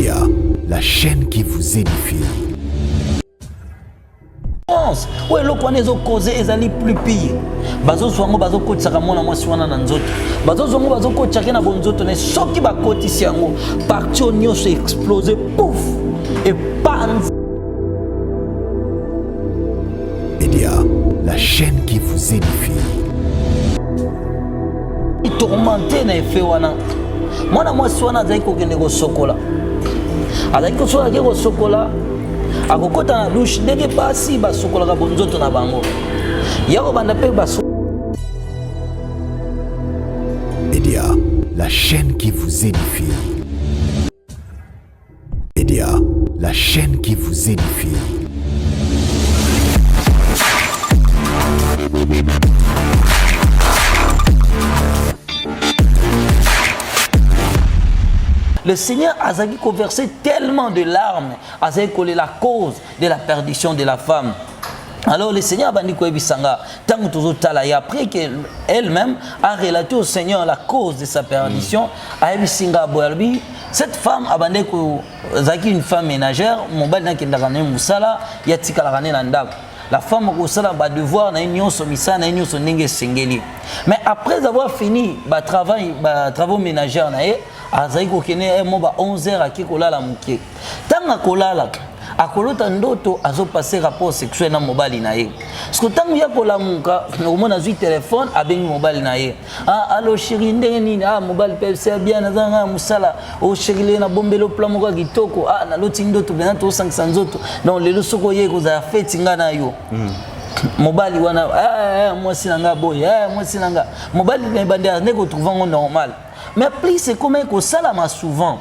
Média, la chaîne qui vous édifie. Ouais, le quoi les causes ezali plus pire. Bazo swango bazo kotsaka mona mwasi wana na nzoto. Bazo swango bazo kotsaka na bonzoto ne soki ba kotisi yango parti nyonso explosé pouf et pan. Média, la chaîne qui vous édifie. Tourmenté na effet wana. Mwana mwasi wana azali kokende ko sokola. Azali ko sokola. Akokota na douche ndenge pasi basokolaka bonzoto na bango yako banda pe baso. Média, la chaîne qui vous édifie. Média, la chaîne qui vous édifie. Le Seigneur a versé tellement de larmes, a collé la cause de la perdition de la femme. Alors le Seigneur a dit et après qu'elle-même a relaté au Seigneur la cause de sa perdition, cette femme a dit que une femme ménagère, la femme va devoir mais après avoir fini travaux ménagers, azali kokene moba 11h akikolala muke tanga kolala akolota ndoto azopasser rapport sexuel na mobali na ye parce que tangu ya kolamuka omona zui téléphone abengi mobali na ye allo chérie ndenge nini mobali pe c'est bien nazanga musala o chérie na bombelo plan moko kitoko na loti ndoto bena to sangisa nzoto donc lelo soko ye kozala feti nga na yo mobali wana mwasi nanga boy mwasi nanga mobali na bande ne ko trouver normal. Mais plus c'est comme que ça là souvent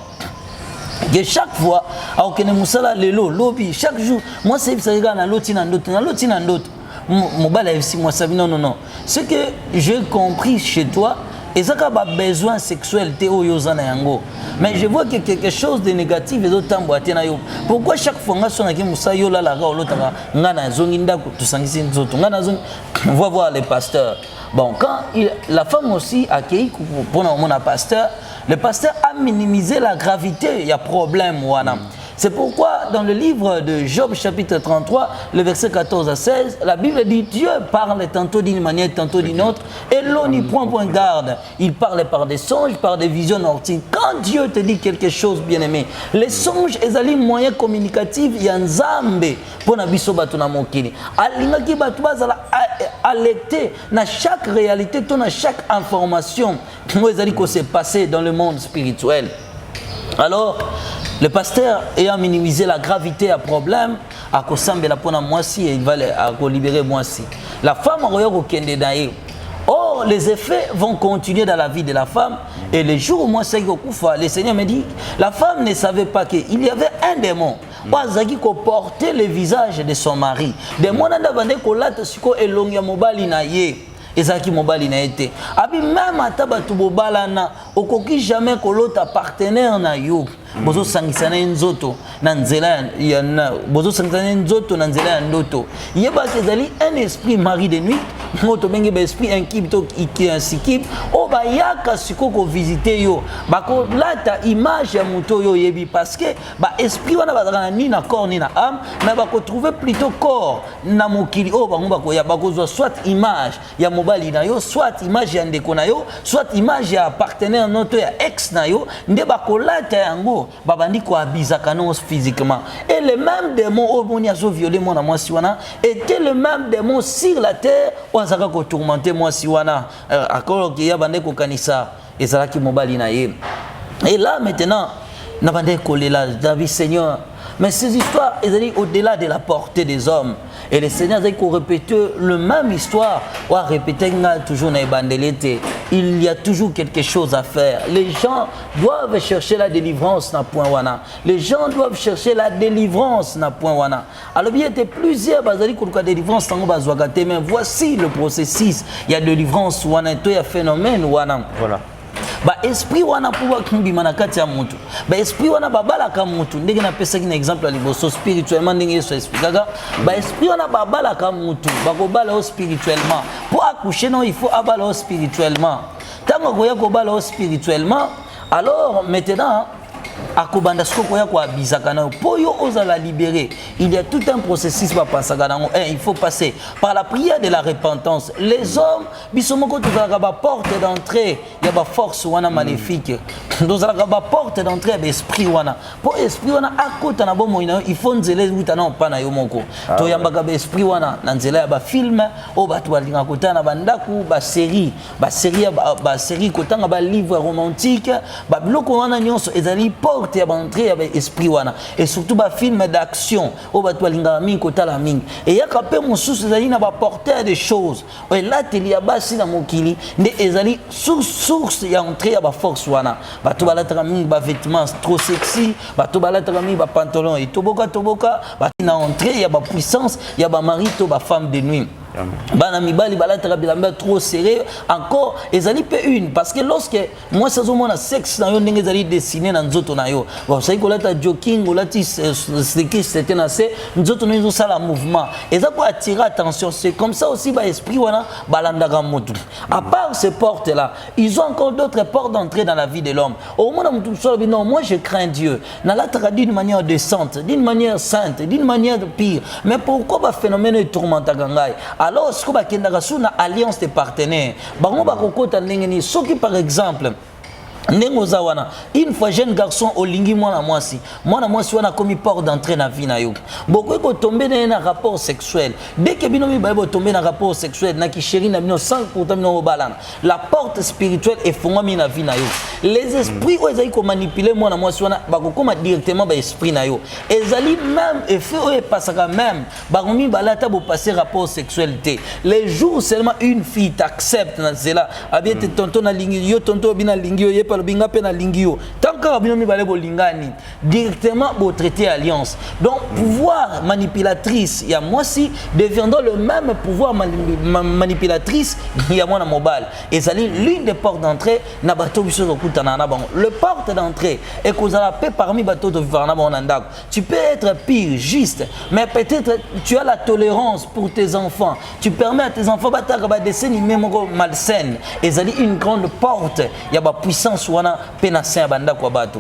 que chaque fois alors que musala lelo lobby chaque jour moi c'est ça regarde na loti na ndoto mobile aussi moi ça non ce que j'ai compris chez toi et ça a besoin sexuel te oyozana yango mais je vois que quelque chose de négatif les autres tamboate na yo pourquoi chaque fois nga sona ki musa yo la la ga olotaka ngana zongi ndako tusangisi nzoto ngana zongi on va voir les pasteurs. Bon, quand la femme aussi a accueilli pour mon pasteur, le pasteur a minimisé la gravité, il y a problème. Voilà. C'est pourquoi dans le livre de Job chapitre 33, le verset 14 à 16, la Bible dit Dieu parle tantôt d'une manière, tantôt d'une autre, et l'on n'y prend point garde. Il parle par des songes, par des visions nocturnes. Quand Dieu te dit quelque chose, bien-aimé, les songes et les moyens communicatifs, il y a un zambe pour nabiso batuna mokili. Alingaki batuba zala alerter na chaque réalité, na chaque information que s'est passé dans le monde spirituel. Alors, le pasteur ayant minimisé la gravité à problème, a kosambe la pona moisi et il va libérer moisi. La femme a au kende daï. Or, les effets vont continuer dans la vie de la femme. Et le jour où moi, le Seigneur me dit, la femme ne savait pas qu'il y avait un démon. Wazaki ko portait le visage de son mari. Démon n'a pas kolata siko elongia mobali na ye. Ezaki mobali na été. Abi même ataba tubobala na okoki jamais kolota partenaire na yo. Bozo sangisana nzoto na nzela ya bozo sangisana nzoto na nzela ya ndoto. Yeba kezali un esprit mari de nuit, moto benge ba esprit inquiet to iki insikib o ba yaka sikoko visiter yo. Bako lata image ya moto yo yebi parce que ba esprit wana bazaka ni na corps ni na âme, mais bako trouver plutôt corps na mokili o bango bako ya bako zo soit image ya mobali na yo, soit image ya ndeko na yo, soit image ya partenaire noto ya ex na yo, nde bako lata yango babandi ko abizaka non physiquement. Et le même démon au boni azo violé mon moi siwana était le même démon sur la terre ou azaka ko tourmenter moi siwana akolo ki ya bande ko kanisa ezalaki mobali na ye. Et là maintenant na bande ko lela David Seigneur. Mais ces histoires, elles allaient au-delà de la portée des hommes. Et le Seigneur a dit qu'on répétait la même histoire. On répétait toujours dans les bandelette. Il y a toujours quelque chose à faire. Les gens doivent chercher la délivrance na point wana. Les gens doivent chercher la délivrance na point wana. Alors il y a plusieurs bazali ko délivrance tango bazwakate mais voici le processus. Il y a délivrance wana to ya phénomène wana. Voilà. Ba esprit wana pouwa kimbima na kati ya mutu. Ba esprit wana babala ka mutu. Ndenge na pesa ki na exemple aliboso spirituellement ndenge Yesu expliquaga. Ba esprit wana babala ka mutu. Bako bala spirituellement. Pour accoucher non, il faut abala spirituellement. Tango koya ko bala spirituellement, alors maintenant akobanda siko koya ko abisaka na po yo ozala libéré. Il y a tout un processus va passer dans il faut passer par la prière de la repentance. Les hommes bisomoko tozalaka ba porte d'entrée ya ba force wana maléfique. Tozalaka ba porte d'entrée ba esprit wana. Po esprit wana akota na bomo ina il faut nzele uta na pa na yo moko. To yambaka ba esprit wana na nzela ya ba film o batu balinga kota na bandaku ba série kotanga ba livre romantique ba biloko wana nyonso ezali porte ya entrée ya esprit wana et surtout ba film d'action o batu balinga mingi kotala mingi et yaka pe mosusu ezali na ba porteur de choses et là teli ya basi na mokili nde ezali source ya entrée ya ba force wana batu balataka mingi ba vêtements trop sexy batu balataka mingi ba pantalon et toboka ba na entrée ya ba puissance ya ba mari to ba femme de nuit. Bana mibali balataka bilamba trop serré encore ezali pe une parce que lorsque moi sazomona sexe na yo ndenge ezali dessiné na nzoto na yo bon ça ikolata jogging olati c'était na se nzoto na yo sala mouvement eza pour attirer attention. C'est comme ça aussi ba esprit wana balandaka motu. À part ces portes là ils ont encore d'autres portes d'entrée dans la vie de l'homme. Au moins mutu so non moi je crains Dieu na la d'une manière décente, d'une manière sainte, d'une manière pire. Mais pourquoi ba phénomène tourmentaka ngai? Alors, ce que tu as une alliance de partenaires, ce qui par exemple, une fois jeune garçon au lingi moi wana comme porte d'entrée dans vie na yo beaucoup ko tomber dans un rapport sexuel dès que binomi ba tomber dans un rapport sexuel na ki chéri na bino 100% bino balana la porte spirituelle est fongami na vie na yo les esprits où ezali ko manipuler moi wana ba ko koma directement ba esprit na yo ezali même effet ou passera même ba komi balata bo passer rapport sexualité les jours seulement une fille t'accepte na zela abie te tonton na lingi yo tonton bina lingi yo le binga pe na lingio tant que binomi balé bolingani directement bo traiter alliance donc pouvoir manipulatrice ya moi si deviendra le même pouvoir manipulatrice ya moi na mobile et ça l'une des portes d'entrée na bato biso ko kutana na bango le porte d'entrée et kozala pe parmi bato de vivre na bango ndako tu peux être pire juste mais peut-être tu as la tolérance pour tes enfants tu permets à tes enfants bataka ba dessin même malsaine et ça une grande porte ya ba puissance wana penassin banda kwa batu.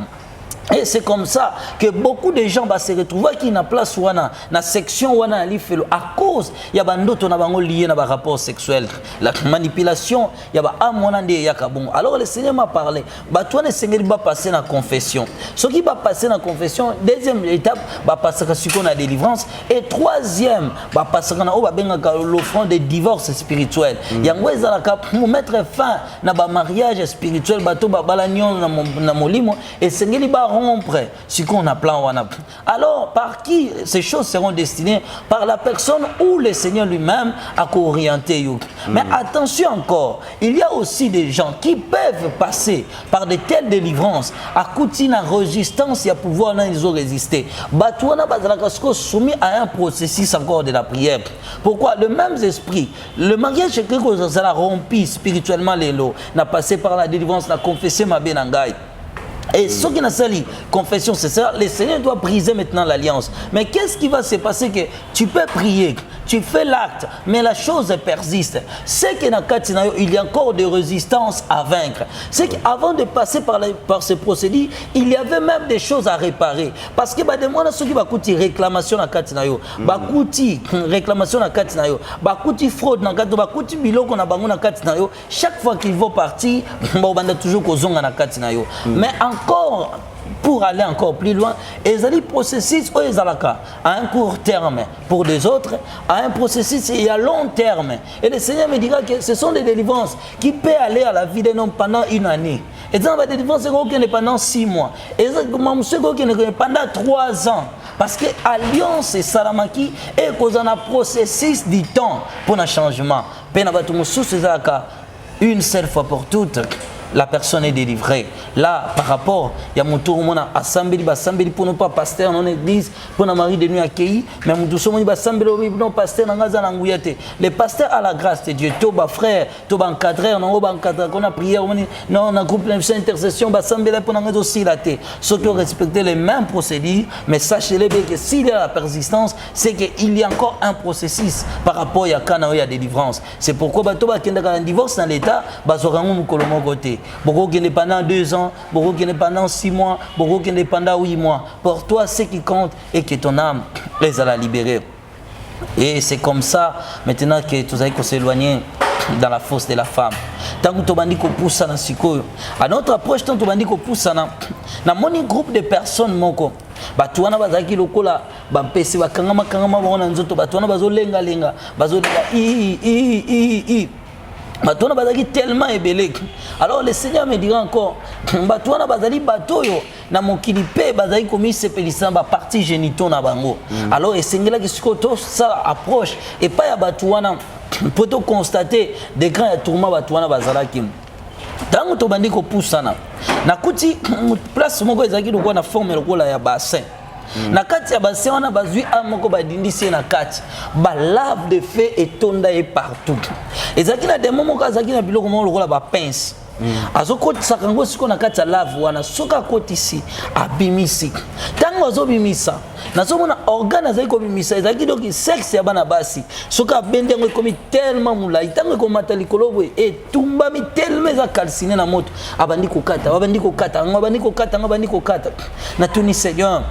Et c'est comme ça que beaucoup de gens va se retrouver qui na place wana na section wana ali felo à cause ya bandoto na bango lié na ba rapport sexuel la manipulation ya ba amona nde ya kabon. Alors le Seigneur m'a parlé ba toi ne Seigneur va passer na confession ce qui va passer na confession deuxième étape va passer sur la délivrance et troisième va passer na o ba benga l'offrande de divorce spirituel yango ezala ka pour mettre fin na ba mariage spirituel bato ba balanyon na molimo et Seigneur ba rompre ce qu'on a plan wana. Alors par qui ces choses seront destinées? Par la personne où le Seigneur lui-même a orienté. Mais attention encore, il y a aussi des gens qui peuvent passer par de telles délivrances à côté de la résistance et à pouvoir ils ont résisté. Batouana bazalaka soumis à un processus encore de la prière. Pourquoi? Le même esprit, le mariage c'est quelque chose ça l'a rompu spirituellement les lots, n'a passé par la délivrance, n'a confessé ma benangai. Et ce qui n'a sali, confession, c'est ça, le Seigneur doit briser maintenant l'alliance. Mais qu'est-ce qui va se passer que tu peux prier, tu fais l'acte, mais la chose persiste. C'est que dans il y a encore des résistances à vaincre. C'est qu'avant de passer par ce procédé, il y avait même des choses à réparer. Parce que demande ceux qui va coûter réclamation à Katinayo, réclamation à Katinayo, fraude à Katinayo, biloko na bango na Katinayo, chaque fois qu'ils vont partir, on toujours kozonga na Katinayo. Mais encore pour aller encore plus loin, ils ont processus à un court terme pour des autres, à un processus et à long terme. Et le Seigneur me dira que ce sont des délivrances qui peuvent aller à la vie d'un homme pendant une année. Et dans la délivrance pendant 6 mois. Et pendant 3 ans. Parce que l'alliance et Salamaki est cause un processus du temps pour un changement. Une seule fois pour toutes. La personne est délivrée. Là, par rapport, il y a mon tour, mon assemblée, pour ne pas pasteur dans l'église, pour ne mari de nuit accueilli, mais mon tour, mon assemblée, non pasteur dans Gaza n'angouyate. Les pasteurs à la grâce de Dieu, toba frère, toba encadré, on a encadré, on a prié, on a groupe d'intercession, assemblée pour nous aussi la tête. Ceux qui ont respecté les mêmes procédures, mais sachez-le bien que s'il y a la persistance, c'est qu'il y a encore un processus par rapport à Kana, il y a délivrance. C'est pourquoi Batoba qui a un divorce dans l'état, Bazorango Mukolomo côté. beaucoup qui est pendant 2 ans, beaucoup qui est pendant 6 mois, beaucoup qui est pendant 8 mois. Pour toi, ce qui compte est que ton âme les a la libérer. Et c'est comme ça maintenant que tu as s'éloigner dans la fosse de la femme. Tant que tu as dit que pousse dans siko. À notre approche, tant que tu as dit que pousse dans mon groupe de personnes moko. Ba tuana bazaki lokola ba pesi ba kangama bona nzoto ba tuana bazo lenga bazo i Batona bazaki tellement ébélé. Alors le Seigneur me dira encore, Batona bazali batoyo na mokili pe bazali komi sepelisa ba partie génitaux na bango. Alors esengela ki sikoto ça approche et pas ya batuana pour te constater des grands tourments batuana bazalaki. Tango to bandi ko poussana. Na kuti place moko ezaki lokwa na forme lokola ya bassin. Na kati ya bassin wana bazui amoko badindisi na kati ba lave de feu etonda e partout ezaki na demo moko azaki na biloko moko lokola ba pince azokotisa kango siko na kati ya lave wana soka kotisi abimisi tango azobimisa nazomona organe azali kobimisa ezaki donc sexe ya bana basi soka bendengo ekomi tellement mulai tango ekomata likolo boye etumbami tellement eza calciné na moto abandi kokata na tuni Seigneur.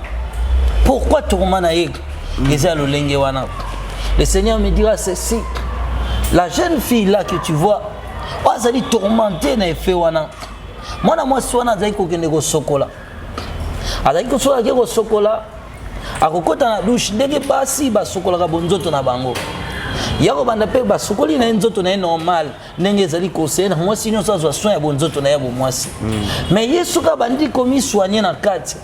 Pourquoi tourmanaïk le Seigneur me dira ceci. La jeune fille là que tu vois, elle est tourmentée na effet wana. Moi swana zai ko kende ko sokola. Azai ko sokola ke ko sokola. Akokota na douche ndenge basi ba sokola ka bonzoto na bango. Yako banda pe ba sokoli na nzoto na normal ndenge zali ko sena moi sinon ça soit soin ya bonzoto na ya bo mwasi. Mais Yesu ka bandi komi soigner na kati.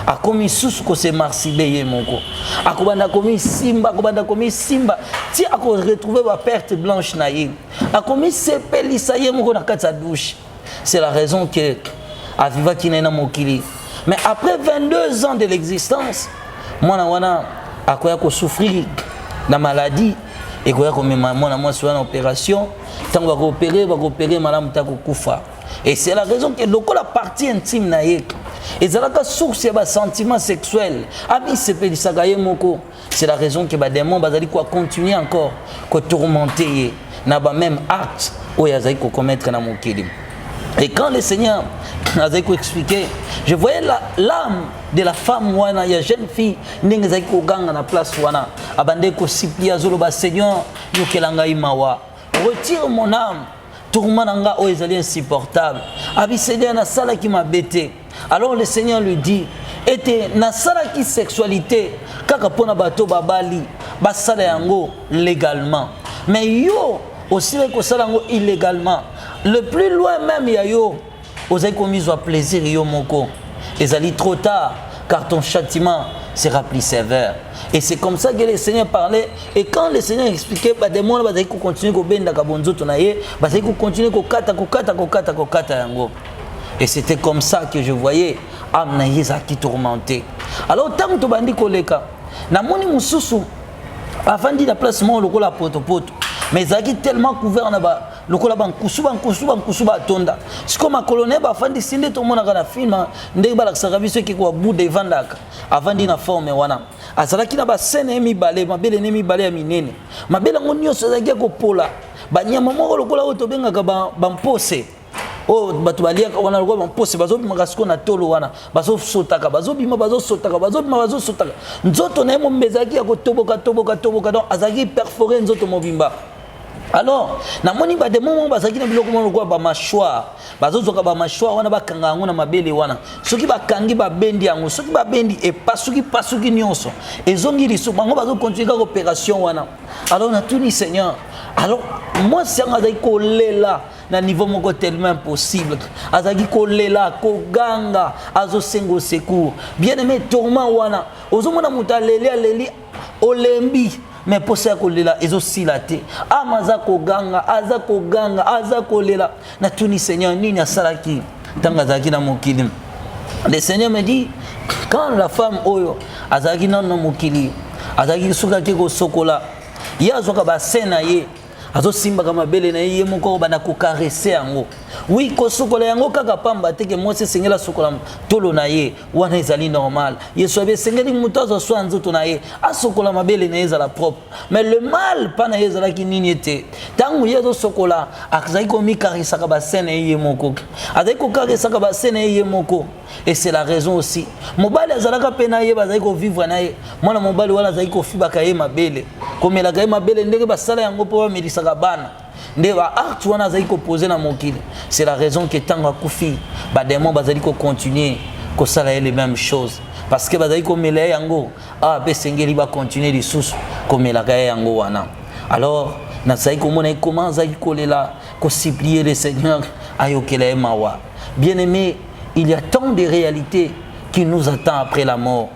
Akomi susu ko se marsibeye moko akobanda komi simba ti ako retrouver ba perte blanche na ye akomi sepelisa ye moko na kati ya douche. C'est la raison que aviva kinena mokili. Mais après 22 ans de l'existence mwana wana akoya ko souffrir na maladie et koya ko mema mwana mwasi wana opération tango ba ko opérer malamu ta ko kufa. Et c'est la raison que lokola partie intime na ye et ça la source de sentiments sexuels. C'est la raison que les démons vont continuer encore à tourmenter dans le même acte où ils vont commettre dans mon kili. Et quand le Seigneur a expliqué, je voyais l'âme de la femme, la jeune fille, qui est dans la place, qui a Seigneur, retire mon âme. Tourmananga o ezali insupportable. Abi Seigneur na sala qui m'a bêté. Alors le Seigneur lui dit, était na sala qui sexualité kaka pona bato babali ba sala yango légalement. Mais yo aussi ko sala yango illégalement. Le plus loin même ya yo osai commis à plaisir yo moko. Ezali trop tard car ton châtiment sera plus sévère. Et c'est comme ça que le Seigneur parlait. Et quand le Seigneur expliquait, bah, des mois, il faut continuer à benda kabonzo tonaye, bah, il faut continuer à kata yango. Et c'était comme ça que je voyais âme naïsa qui tourmentait. Alors tant que tu bandi koleka, na moni mususu, avant de la place moi le kola poto. Mais zaki tellement couvert na ba lokola bankusuba tonda. C'est comme un colonel ba fandi sinde to mona kana film ndenge bala kisaka biso ki ko bu de vandaka avant dina forme wana. Azalaki na ba scène mi balé mabele ne mi balé ya minene. Mabele ngonyo sozaki ko pola. Ba nyama moko lokola oto benga ka ba mpose. Oh batu balia wana lokola ba mpose bazo bimaka siko na tolo wana. Bazo sotaka bazo bima bazo sotaka. Nzoto na mo mbezaki ya ko toboka donc azaki perforer nzoto mobimba. Alors, na moni ba demo bazaki na biloko moko ba mâchoire. Bazozoka ba mâchoire wana bakanga yango na mabele wana. Soki bakangi ba bendi yango, soki ba bendi e pasuki nyonso. Ezongi liso bango bazo continuer ka opération wana. Alors na tout ni Seigneur. Alors moi c'est azaki kolela na niveau moko tellement impossible. Azaki kolela ko ganga azo sengo secours. Bien aimé tourment wana. Ozomona mutaleli olembi. Mais pour ça que là ils aussi la té amazako ganga azako lela na tuni Seigneur nini asalaki tangazaki na mokili. Le Seigneur me dit quand la femme oyo azaki na mokili azaki suka ke ko sokola ya zoka ba sena ye azo simba kama bele na ye moko bana ko caresser yango oui ko sokola yango kaka pamba teke mwasi sengela sokola tolo na ye wana ezali normal yeso be sengeli muto azo so nzoto na ye asokola mabele na ezala propre mais le mal pa na ezala ki nini ete tangu yezo sokola akazai ko mi caressa ka ba sene ye moko azai ko caressa ka ba sene ye moko et c'est la raison aussi mobali azalaka pena ye bazai ko vivre na ye mwana mobali wala azai ko fiba ka ye mabele komela ka ye mabele ndenge basala yango po ba medisaka bana nde ba art wana azai ko poser na mokili c'est la raison que tanga kufi ba démon bazali ko continuer ko sala les mêmes choses parce que bazali ko mela yango a be sengeli ba continuer les sous komela ka yango wana alors na sai ko mona comment azali ko lela ko supplier le Seigneur ayokela mawa bien-aimé. Il y a tant de réalités qui nous attendent après la mort.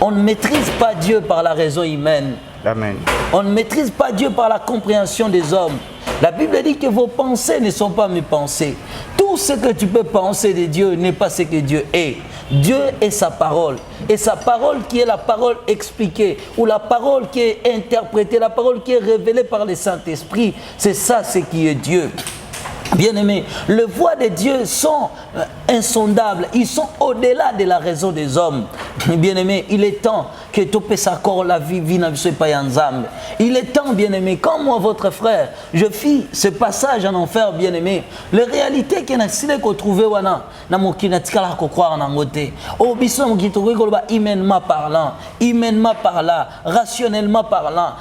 On ne maîtrise pas Dieu par la raison humaine. Amen. On ne maîtrise pas Dieu par la compréhension des hommes. La Bible dit que vos pensées ne sont pas mes pensées. Tout ce que tu peux penser de Dieu n'est pas ce que Dieu est. Dieu est sa parole. Et sa parole qui est la parole expliquée, ou la parole qui est interprétée, la parole qui est révélée par le Saint-Esprit, c'est ça ce qui est Dieu. Bien-aimés, les voies de Dieu sont insondables, ils sont au-delà de la raison des hommes. Bien-aimés, il est temps que tu puisses accorder la vie, il est temps, bien-aimés, comme moi, votre frère, je fis ce passage en enfer, bien-aimés. Les réalités que nous trouvons, humainement parlant, rationnellement parlant,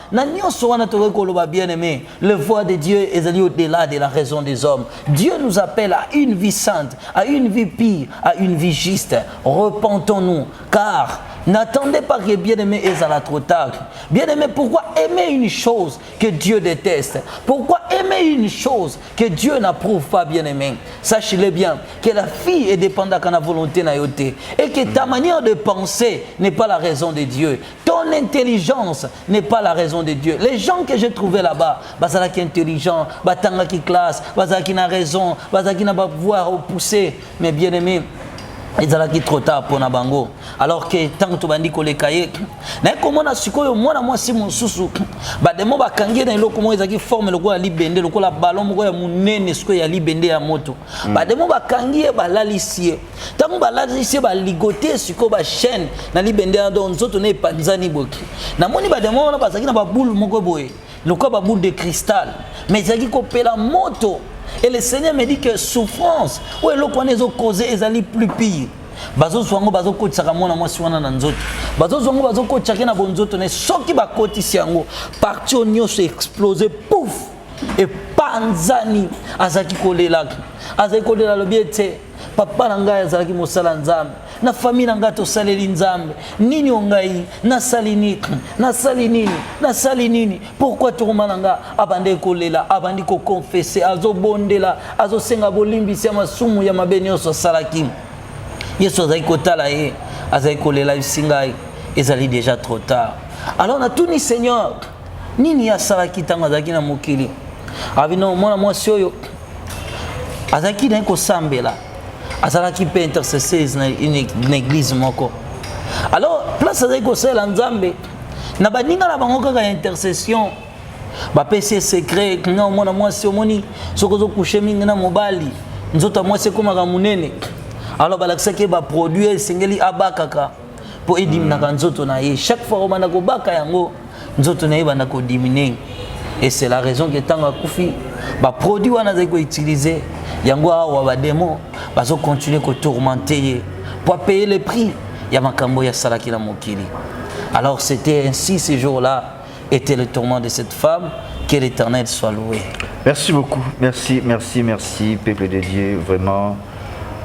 bien-aimés, les voies de Dieu est au-delà de la raison des hommes. Dieu nous appelle à une vie sainte, à une vie pure, à une vie juste. Repentons-nous, car n'attendez pas que bien-aimé est trop tard. Bien-aimé, pourquoi aimer une chose que Dieu déteste? Pourquoi aimer une chose que Dieu n'approuve pas, bien-aimé? Sachez-le bien, que la fille est dépendante de la volonté naïoté et que ta manière de penser n'est pas la raison de Dieu. Ton intelligence n'est pas la raison de Dieu. Les gens que j'ai trouvés là-bas, bazala qui intelligent, batanga qui classe, bazala qui n'a raison, bazala qui n'a pas pouvoir repousser, mais bien-aimé, ils ont trop tard pour na bango. Alors que tant que tu bandi ko le kaye, na comment na sikoyo mwana mwasi mususu, ba demo ba kangie na iloko mo ezaki forme loko ya libende, loko la ballon mo ya munene siko ya libende ya moto. Ba demo ba kangie ba lalisie. Tant ba lalisie ba ligoter siko ba chaîne na libende ya don nzoto na epanzani boki. Na moni ba demo na ba zaki na ba boule moko boye. Loko ba boule de cristal. Mais zaki ko pela moto. Et le Seigneur me dit que souffrance, où est l'eau qu'on est causé, ils allaient plus pire. Bazo swango bazo ko tsaka mona mwasi wana na nzoto. Bazo swango bazo ko tsaka na bonzoto ne soki ba koti siango. Parti onyo se exploser pouf. Et panzani azaki kolela. Azaki kolela lobiete. Papa nanga azaki mosala nzambe. Na famille nanga to saleli nzambe. Nini ongai na salini na salinini na salinini. Pourquoi to nanga abande kolela abandi ko confesser azo bondela azo senga bolimbisi ya masumu ya mabenyo so salaki. Yesu azali kotala ye azali kolela bisingai ezali déjà trop tard. Alors na tuni Seigneur nini ya salaki tanga azaki na mokili. Abino mwana mwasi oyo azaki na ko sambela. Azalaki pe intercesseurs na une église moko. Alors place azali ko sala nzambe na baninga na bango kaka intercession ba PC secret na mwana mwasi omoni sokozo coucher mingi na mobali nzota mwasi komaka munene. Alors balakisaki ba produire singeli abakaka po edim na nzoto na ye chaque fois on bana ko baka yango nzoto na ye bana ko diminuer et c'est la raison que tanga kufi ba produit wana zai ko utiliser yango awa ba démon bazo continuer ko tourmenter pour payer le prix ya makambo ya salaki na mokili. Alors c'était ainsi ce jour-là était le tourment de cette femme. Que l'Éternel soit loué. Merci beaucoup, merci peuple de Dieu, vraiment.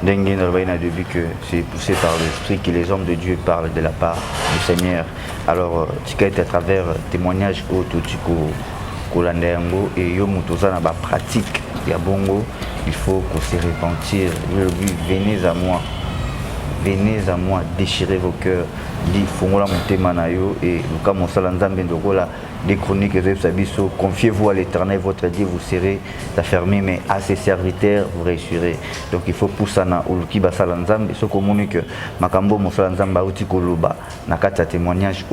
Dengue n'a début que c'est poussé par l'esprit que les hommes de Dieu parlent de la part du Seigneur. Alors, tu as été à travers témoignages Kolandengo et Yomutoza na ba pratique ya bongo, il faut qu'on se repentir. Venez à moi, déchirez vos cœurs, dit fongola motema na yo et luka mosala nzambe ndokola des chroniques, confiez-vous à l'Éternel, votre Dieu, vous serez affermis, mais à ses serviteurs, vous réussirez. Donc il faut pousser à Uluki Basala Nzambe, ce communique Makambo Mosala Nzamba Uti Koloba, Nakata témoignage,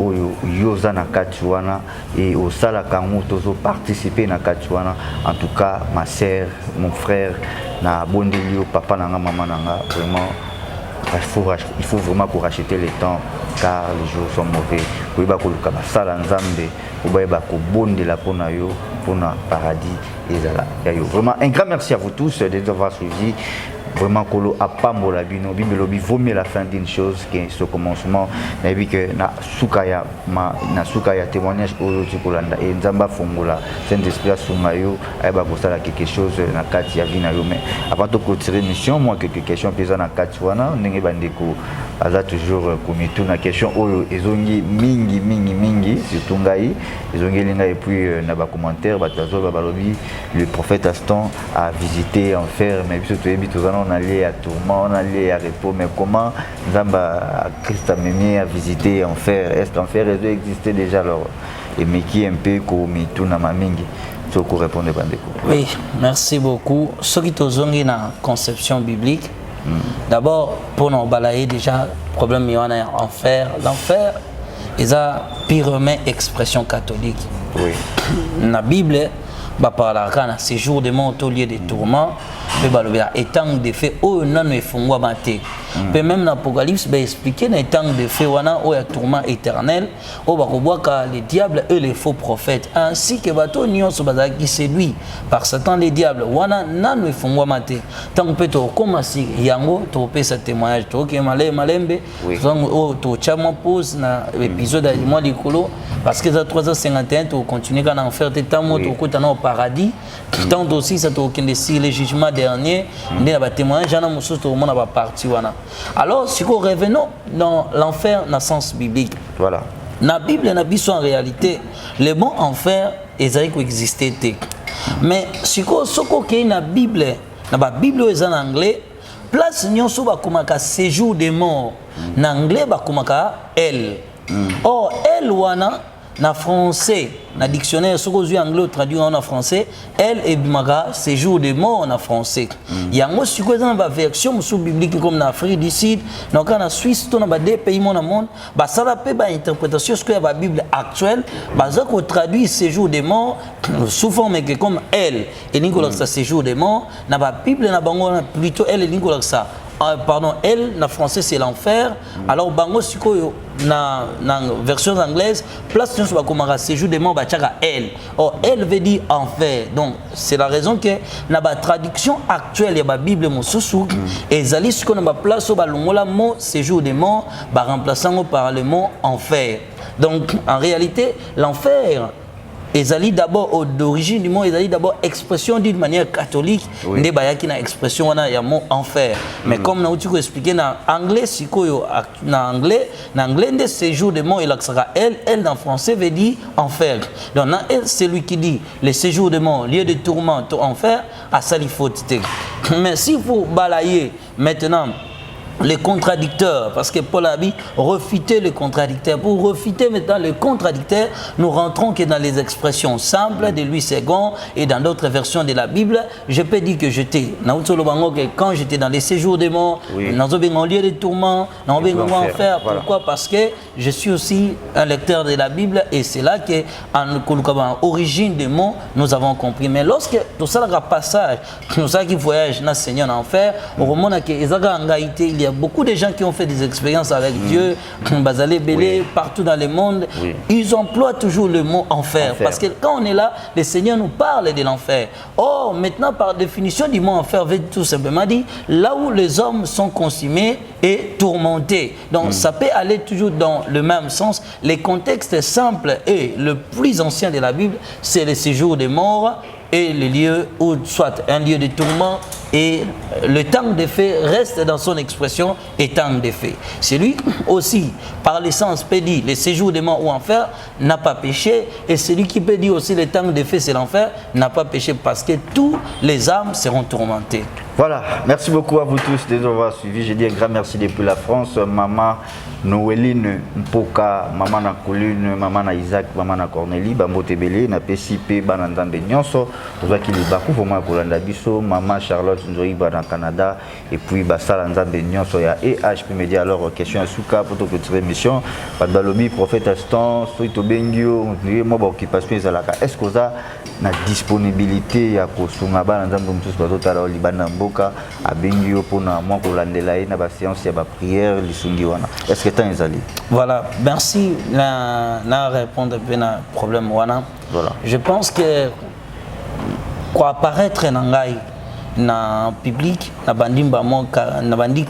Yoza Nakatuana, et au Salakangu, Tozo participer Nakatuana. En tout cas, ma sœur, mon frère, na Bondelio, papa Nanga, maman Nanga, vraiment, il faut vraiment pour racheter le temps, car les jours sont mauvais. Pour y avoir Basala Nzambe, pour y avoir de la Ponayo, pour le paradis. Vraiment, un grand merci à vous tous de avoir suivi. Vraiment, Kolo a pas la bino, Bibelobi vaut mieux la fin d'une chose que ce commencement. Mais vu que na sukaya témoignage au Tikolanda et Nzamba Fongola, Saint-Esprit Sungayo, Eba Kosala quelque chose na Katia Vinayo. Mais avant de clôturer l'émission, moi quelques questions plus na Katiwana, Nenge Bandeko, Aza toujours comme tout na question Oyo, Ezongi mingi, surtout Ngai, Ezongi Linga et puis na ba commentaire, Batazo Babalobi, le prophète Aston a visité enfer, mais surtout on allait à tourment, on allait à repos, mais comment Zamba Christ a mené à visiter enfer? Est-ce qu'enfer existait déjà alors? Et mais qui un peu comme tout na mamingi? Tu peux répondre Bandeko. Oui, merci beaucoup. Ce qui est la conception biblique, d'abord pour nous balayer déjà problème il y en a enfer. L'enfer est la purement expression catholique. Oui. La Bible par la cana séjour de mort au lieu de tourment étant de fait oh non ne font maté mais même l'Apocalypse va expliquer étant de fait wana oh ya tourment éternel oh ba les diables et les faux prophètes ainsi que bato nyonso bazaki qui séduit par Satan les diables wana nan ne font maté tant que to commencer yango to pesa témoignage to ke malembe oh to chama pose na épisode de mois likolo parce que za 351 to continuer quand en faire des temps to kota na paradis tant aussi ça to kende si le jugement dernier ne ba témoignage jana musu to mona ba parti wana. Alors si nous revenons dans l'enfer dans le sens biblique. Voilà. Dans la Bible na biso en réalité le mot enfer ezali ko exister té. Mais si ko soko ke na Bible est en anglais place nyonso ba komaka séjour des morts na anglais ba komaka elle. Or elle wana na français na dictionnaire soko zu anglais traduit en français elle et bimaga séjour des morts en français yango siko dans ba version sous biblique comme na Afrique du Sud na kana Suisse to na ba deux pays mon monde ba sala pe ba interprétation ce que la Bible actuelle ba za ko traduit séjour des morts sous forme que comme elle et Nicolas ça séjour des morts na ba Bible na bango plutôt elle et Nicolas ça pardon, elle, en français, c'est l'enfer. Alors, bango, siko, na version anglaise, place sur le séjour des morts, elle. Or, elle veut dire enfer. Donc, c'est la raison que, dans la traduction actuelle, il y a la Bible, et Zali, ce qu'on a place sur le mot séjour des morts, remplaçant par le mot enfer. Donc, en réalité, l'enfer, ezali d'abord d'origine du mot ezali d'abord expression d'une manière catholique nde bayaki na expression wana ya mot enfer mais comme na uti ko expliquer na anglais sikoyo na anglais nde séjour de mort il sera elle dans français veut dire enfer donc na elle c'est lui qui dit le séjour de mort lieu de tourment enfer à sali faute mais s'il faut balayer maintenant les contradicteurs, parce que Paul a dit refuter les contradicteurs. Pour refuter maintenant les contradicteurs, nous rentrons que dans les expressions simples de Louis II et dans d'autres versions de la Bible. Je peux dire que j'étais, quand j'étais dans les séjours des morts, dans un lieu de tourment, dans un enfer. Pourquoi? Parce que je suis aussi un lecteur de la Bible et c'est là que, en origine des mots, nous avons compris. Mais lorsque tout ça, le passage, nous savons qu'il voyage dans le Seigneur en enfer, au moment où il y a beaucoup de gens qui ont fait des expériences avec Dieu, Bazalé, Belé, partout dans le monde. Ils emploient toujours le mot enfer. Parce que quand on est là, le Seigneur nous parle de l'enfer. Or, maintenant, par définition du mot enfer, veut tout simplement dire là où les hommes sont consumés et tourmentés. Donc, ça peut aller toujours dans le même sens. Les contextes simples et le plus ancien de la Bible, c'est le séjour des morts et le lieu où soit un lieu de tourment et le temps de fait reste dans son expression étant de fait. C'est lui aussi, par l'essence, peut dire le séjour des morts ou enfer n'a pas péché, et celui qui peut dire aussi le temps de fait c'est l'enfer n'a pas péché, parce que tous les âmes seront tourmentées. Voilà, merci beaucoup à vous tous de nous avoir suivis. Je dis un grand merci depuis la France. Maman Noéline Mpoka, maman na Colline, maman na Isaac, maman na Cornélie, Bambo Tebele, na PCP, Bananzambe Nyonso, Ozaki Libaku, Foma Kolanda Biso, maman Charlotte Nzoïba dans Canada, et puis Bassala Nzambe Nyonso, il y a EHP Media. Alors, question à Souka pour toute votre émission. Padbalobi, prophète Aston, Soito Bengio, moi, occupation Zalaka. Est-ce que vous avez la disponibilité à Kosunga, Bananzambe Moussous, Bazotara, Liban Mboka, à Bengio, pour moi, Kolandela, na ba séance, il y a ba prière, Lissungiwana. Est-ce que voilà, merci de répondre à un problème. Voilà. Je pense que pour apparaître dans le public, dans bandi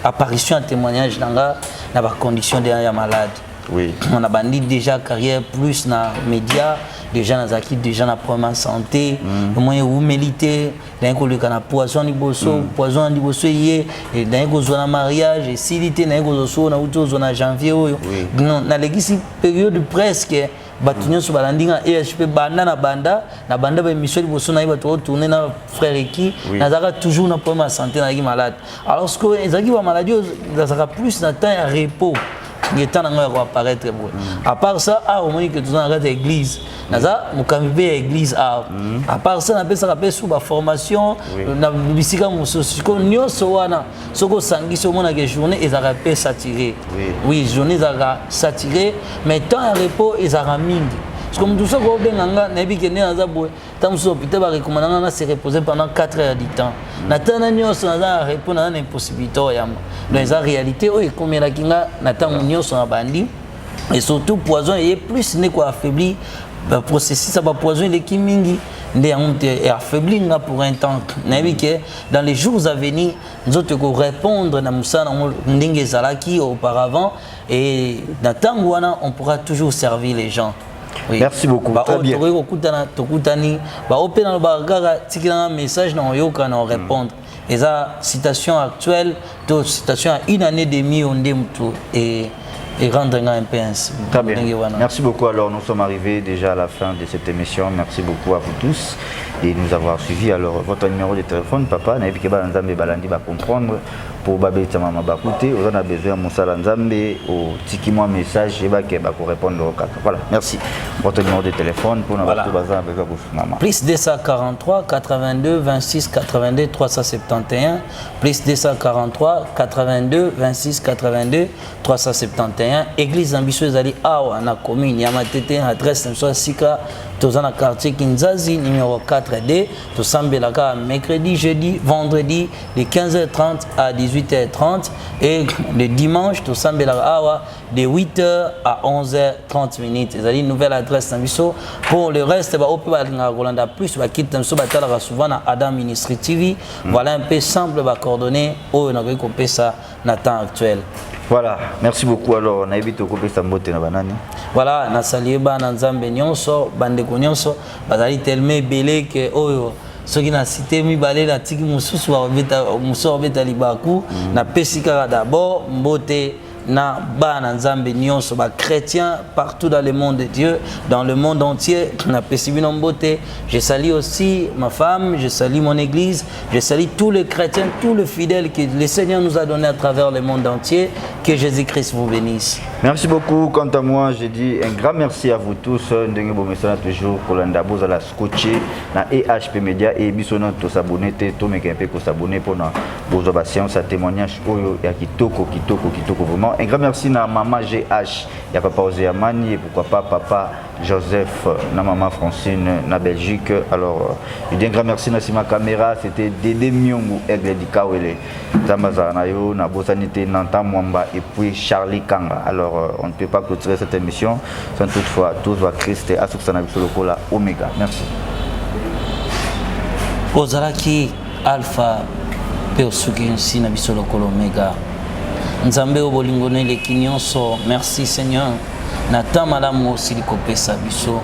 apparition témoignage dans la condition de malade. Oui. On a bandit déjà carrière plus dans les médias, déjà dans les déjà dans la première santé, au moins humilité, d'un coup le poison du bosso, poison du bosso et d'un coup zone mariage et silité d'un coup zone janvier. Non, dans l'église période presque batunyo sur balandinga EHP banda na banda ba mission du bosso na ba tourner na frère qui na zaka toujours na première santé na malade. Alors ce que ezaki ba maladie zaka plus na temps à repos. Il est temps de apparaître. À part ça, au moins que tu as l'église. Naza, mukambe église à part ça, on appelle ça sous la formation, na bisika musosi ko nyoso wana soko sangi so mona que journée ils rappellent saturé. Oui, journée za saturé, mais temps à repos ils a mingi. Comme tout ça ko benganga na bi kende naza boy, tant so hôpital ba recommander na se reposer pendant 4 heures du temps. Na tana nyoso naza répondre à l'impossibilité yama. Dans la réalité o comme la kinga na tant nyoso na bandi et surtout poison est plus né quoi affaibli. Le processus va poison les kimingi est affaibli pour un temps. Dans les jours à venir, nous allons répondre à Moussa Ndingezalaki auparavant et dans Tangwana, on pourra toujours servir les gens. Oui. Merci beaucoup. Très bien. Message dans répondre. Et ça, citation actuelle, citation à une année et demie, on dit et rendre un peu ainsi. Très bien. Merci beaucoup. Alors, nous sommes arrivés déjà à la fin de cette émission. Merci beaucoup à vous tous et nous avoir suivis. Alors, votre numéro de téléphone, papa, n'a pas Nzambe Balandi va comprendre pour Babé Tamama Bakouté. On a besoin de Moussa Nzambe au tiki-moi message et va répondre au cas. Voilà, merci. Votre numéro de téléphone pour nous avoir besoin de maman. Plus 243 82 26 82 371. Plus 243 82 26 82 371. Église ambitieuse ali awa na commune ya Matete, adresse na Sika, dans un quartier Kinzazi numéro 4D, to sambelaka mercredi, jeudi, vendredi de 15h30 à 18h30 et le dimanche to sambelaka awa de 8h à 11h30 minutes. C'est une nouvelle adresse ambitieuse. Pour le reste ba ope ba linga Rolanda plus ba kit tamso ba tala souvent na Adam Ministry TV. Voilà un peu simple ba coordonnées au na ko pesa na temps actuel. Voilà, merci beaucoup. Alors, on a évité de couper sa motte na banane. Voilà, na salué ba na Nzambe nyonso, bandeko nyonso, bazali tellement belé que oyo soki na cité mi balé na tiki mususu wa obeta libaku na pesika d'abord mbote na bana Nzambe nyonso ba chrétiens partout dans le monde de Dieu, dans le monde entier na pesibino mbote. Je salue aussi ma femme, je salue mon église, je salue tous les chrétiens, tous les fidèles que le Seigneur nous a donné à travers le monde entier. Que Jésus-Christ vous bénisse. Merci beaucoup. Quant à moi, je dis un grand merci à vous tous. Ndenge bo message toujours pour l'andabo za la scotcher na EHP Media et bisono to s'abonner to meke un peu ko s'abonner pour na bozo ba séance à témoignage oyo ya kitoko vraiment. Un grand merci à maman GH, il y a papa Ozeamani et pourquoi pas papa Joseph, na maman Francine, na Belgique. Alors, je dis un grand merci à ma caméra, c'était Dédé Myongu, Aigle di Kawele, Zamaza Nayo, na Bosanité, Nanta Mwamba et puis Charlie Kanga. Alors, on ne peut pas clôturer cette émission sans toutefois tous va Christ et Asuksana Bisolokola Omega. Merci. Ozalaki Alpha Peosuki Nsina Bisolokola Omega. Nzambe obolingone le kinyonso, merci Seigneur. Nata malamu aussi likopesa biso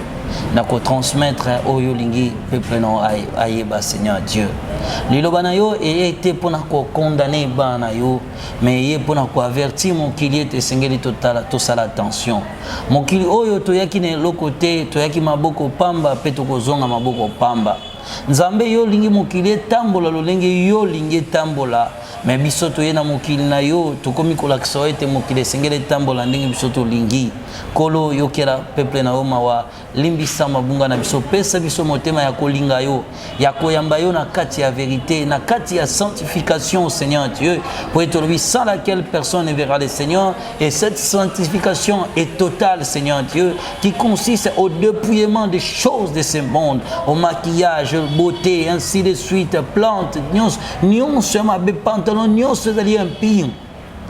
na ko transmettre oyo lingi peuple non ayeba Seigneur Dieu. liloba na yo ete pona ko condamner bana yo mais ye pona ko avertir mokili ete sengeli tosala attention mokili oyo toyaki na lokote toyaki maboko pamba pe tokozonga maboko pamba nzambe yo lingi mokili etambola lolenge yo lingi etambola mais biso toye na mokili na yo tokomi kolakisa ete mokili esengeli etambola ndenge biso tolingi kolo yokela peuple na yo mawa limbisa mabunga na biso pesa biso motema ya kolinga yo ya koyamba yo na kati ya vérité na kati ya sanctification au Seigneur Dieu pour être lui sans laquelle personne ne verra le Seigneur et cette sanctification est totale Seigneur Dieu qui consiste au dépouillement des choses de ce monde au maquillage beauté ainsi de suite plantes nyons ma pantalon nyons c'est-à-dire un pire.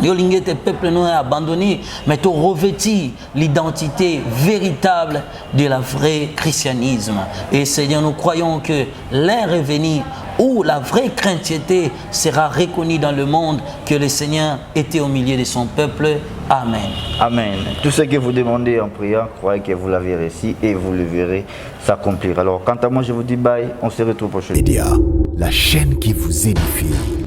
Yo lingete peuple nous a abandonné, mais tu revêtis l'identité véritable de la vraie christianisme. Et Seigneur, nous croyons que l'ère est venue où la vraie chrétienté sera reconnue dans le monde, que le Seigneur était au milieu de son peuple. Amen. Amen. Tout ce que vous demandez en priant, croyez que vous l'avez réussi et vous le verrez s'accomplir. Alors, quant à moi, je vous dis bye. On se retrouve prochainement. Média, la chaîne qui vous édifie.